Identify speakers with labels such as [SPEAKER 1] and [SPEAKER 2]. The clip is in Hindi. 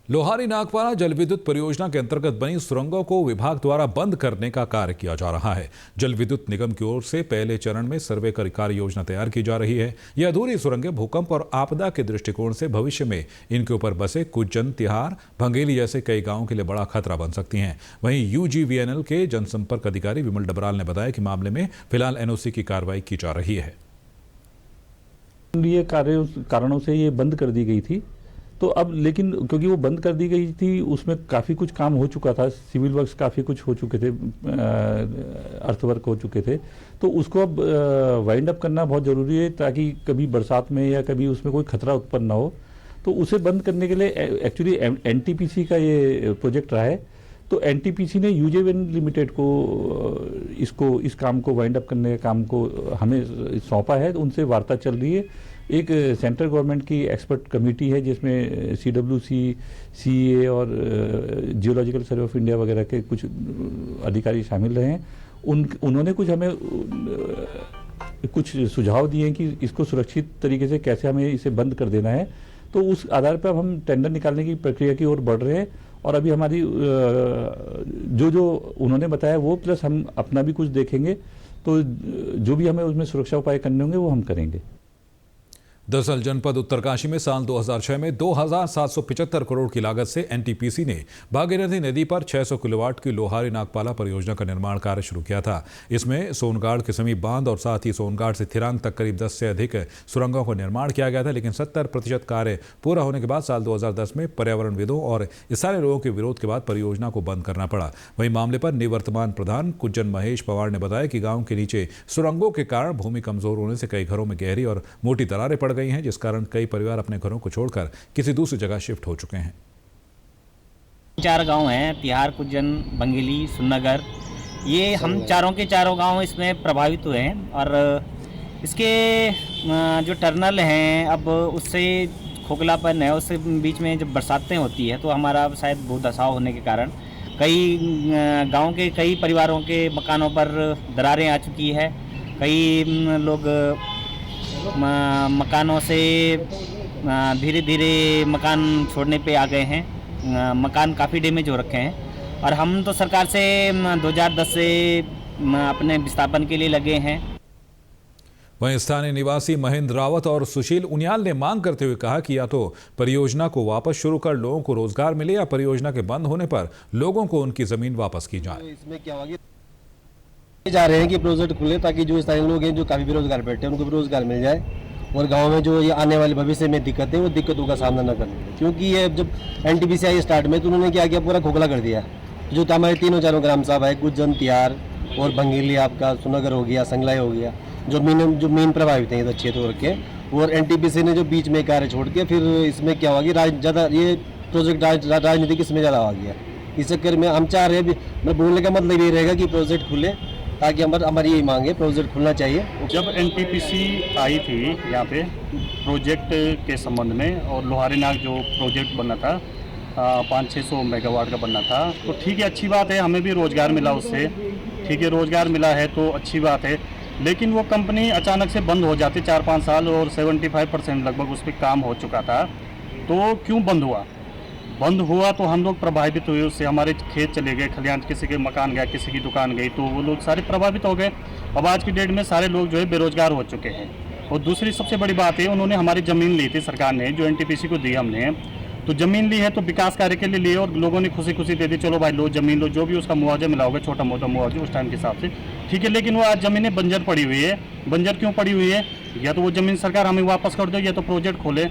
[SPEAKER 1] लोहारी नागपारा जल विद्युत परियोजना के अंतर्गत बनी सुरंगों को विभाग द्वारा बंद करने का कार्य किया जा रहा है। जल विद्युत निगम की ओर से पहले चरण में सर्वे कर कार्य योजना तैयार की जा रही है। यह अधूरी सुरंगें भूकंप और आपदा के दृष्टिकोण से भविष्य में इनके ऊपर बसे कुज्जन, तिहार, भंगेली जैसे कई गांवों के लिए बड़ा खतरा बन सकती हैं। वहीं यूजीवीएनएल के जनसंपर्क अधिकारी विमल डबराल ने बताया कि मामले में फिलहाल एनओसी की कार्रवाई की जा रही है।
[SPEAKER 2] ये कारणों से ये बंद कर दी गई थी, तो अब लेकिन क्योंकि वो बंद कर दी गई थी, उसमें काफ़ी कुछ काम हो चुका था, सिविल वर्क्स काफ़ी कुछ हो चुके थे, अर्थवर्क हो चुके थे, तो उसको अब वाइंड अप करना बहुत ज़रूरी है ताकि कभी बरसात में या कभी उसमें कोई खतरा उत्पन्न ना हो। तो उसे बंद करने के लिए एक्चुअली एनटीपीसी का ये प्रोजेक्ट रहा है, तो एनटीपीसी ने यूजीवीएनएल लिमिटेड को इस काम को वाइंड अप करने के काम को हमें सौंपा है। तो उनसे वार्ता चल रही है। एक सेंट्रल गवर्नमेंट की एक्सपर्ट कमेटी है जिसमें सीडब्ल्यूसी, सीए और जियोलॉजिकल सर्वे ऑफ इंडिया वगैरह के कुछ अधिकारी शामिल रहे हैं। उन्होंने कुछ हमें कुछ सुझाव दिए हैं कि इसको सुरक्षित तरीके से कैसे हमें इसे बंद कर देना है। तो उस आधार पर अब हम टेंडर निकालने की प्रक्रिया की ओर बढ़ रहे हैं और अभी हमारी जो उन्होंने बताया वो प्लस हम अपना भी कुछ देखेंगे, तो जो भी हमें उसमें सुरक्षा उपाय करने होंगे वो हम करेंगे।
[SPEAKER 1] दरअसल जनपद उत्तरकाशी में साल 2006 में 2,775 करोड़ की लागत से एनटीपीसी ने भागीरथी नदी पर 600 किलोवाट की लोहारी नागपाला परियोजना का निर्माण कार्य शुरू किया था। इसमें सोनगाड़ के समीप बांध और साथ ही सोनगाड़ से थिरांग तक करीब 10 से अधिक सुरंगों का निर्माण किया गया था, लेकिन 70% कार्य पूरा होने के बाद साल 2010 में पर्यावरणविदों और इस सारे लोगों के विरोध के बाद परियोजना को बंद करना पड़ा। वहीं मामले पर निवर्तमान प्रधान कुज्जन महेश पवार ने बताया कि गाँव के नीचे सुरंगों के कारण भूमि कमजोर होने से कई घरों में गहरी और मोटी दरारें पड़ गई हैं, जिस कारण कई परिवार अपने घरों को छोड़कर किसी दूसरी जगह शिफ्ट हो चुके हैं।
[SPEAKER 3] 4 गांव हैं, तिहार, कुज्जन, भंगेली, सुन्नगर। ये हम चारों के चारों गांव इसमें प्रभावित हुए हैं और इसके जो टर्नल हैं अब उससे खोखलापन है, उससे बीच में जब बरसातें होती है तो हमारा शायद भूधसाव होने के कारण कई गाँव के कई परिवारों के मकानों पर दरारें आ चुकी है। कई लोग मकानों से धीरे धीरे मकान छोड़ने पे आ गए हैं। मकान काफ़ी डैमेज हो रखे हैं और हम तो सरकार से 2010 से अपने विस्थापन के लिए लगे हैं।
[SPEAKER 1] वहीं स्थानीय निवासी महेंद्र रावत और सुशील उनियाल ने मांग करते हुए कहा कि या तो परियोजना को वापस शुरू कर लोगों को रोजगार मिले या परियोजना के बंद होने पर लोगों को उनकी जमीन वापस की जाए।
[SPEAKER 4] इसमें क्या होगा जा रहे हैं कि प्रोजेक्ट खुले ताकि जो स्थानीय लोग हैं जो काफ़ी बेरोजगार बैठे हैं उनको भी रोजगार मिल जाए और गांव में जो ये आने वाले भविष्य में दिक्कत है वो दिक्कतों का सामना न करना पड़े। क्योंकि ये जब एनटीपीसी आई स्टार्ट में तो उन्होंने क्या किया, पूरा खोखला कर दिया। जो हमारे तीनों चारों ग्राम सभा है, कुज्जन, तिहार और भंगेली, आपका सुनगर हो गया, संगलाई हो गया, जो मेन प्रभावित हैं अच्छे तौर के, और एनटीपीसी ने जो बीच में कार्य छोड़ के फिर इसमें क्या होगा ज़्यादा ये प्रोजेक्ट राजनीतिक इसमें ज़्यादा आ गया। इस चक्कर में हम चाह रहे हैं, मैं बोलने का मतलब ये रहेगा कि प्रोजेक्ट खुले ताकि हमारी यही मांग है, प्रोजेक्ट खुलना चाहिए।
[SPEAKER 5] जब एनटीपीसी आई थी यहाँ पे प्रोजेक्ट के संबंध में और लोहारी नाग जो प्रोजेक्ट बना था 500-600 मेगावाट का बनना था, तो ठीक है, अच्छी बात है, हमें भी रोज़गार मिला उससे, ठीक है, रोज़गार मिला है तो अच्छी बात है। लेकिन वो कंपनी अचानक से बंद हो जाती 4-5 साल और 75% लगभग उस पर काम हो चुका था, तो क्यों बंद हुआ? बंद हुआ तो हम लोग प्रभावित हुए उससे, हमारे खेत चले गए, खलिहान, किसी के मकान गया, किसी की दुकान गई, तो वो लोग सारे प्रभावित हो गए। अब आज की डेट में सारे लोग जो है बेरोजगार हो चुके हैं। और दूसरी सबसे बड़ी बात है, उन्होंने हमारी ज़मीन ली थी, सरकार ने जो एनटीपीसी को दी हमने, तो ज़मीन ली है तो विकास कार्य के लिए लिए और लोगों ने खुशी खुशी दे दी, चलो भाई लो ज़मीन लो, जो भी उसका मुआवजा मिला होगा, छोटा मोटा मुआवजा उस टाइम के हिसाब से, ठीक है। लेकिन वो आज ज़मीनें बंजर पड़ी हुई है। बंजर क्यों पड़ी हुई है? या तो वो ज़मीन सरकार हमें वापस कर दो या तो प्रोजेक्ट खोले।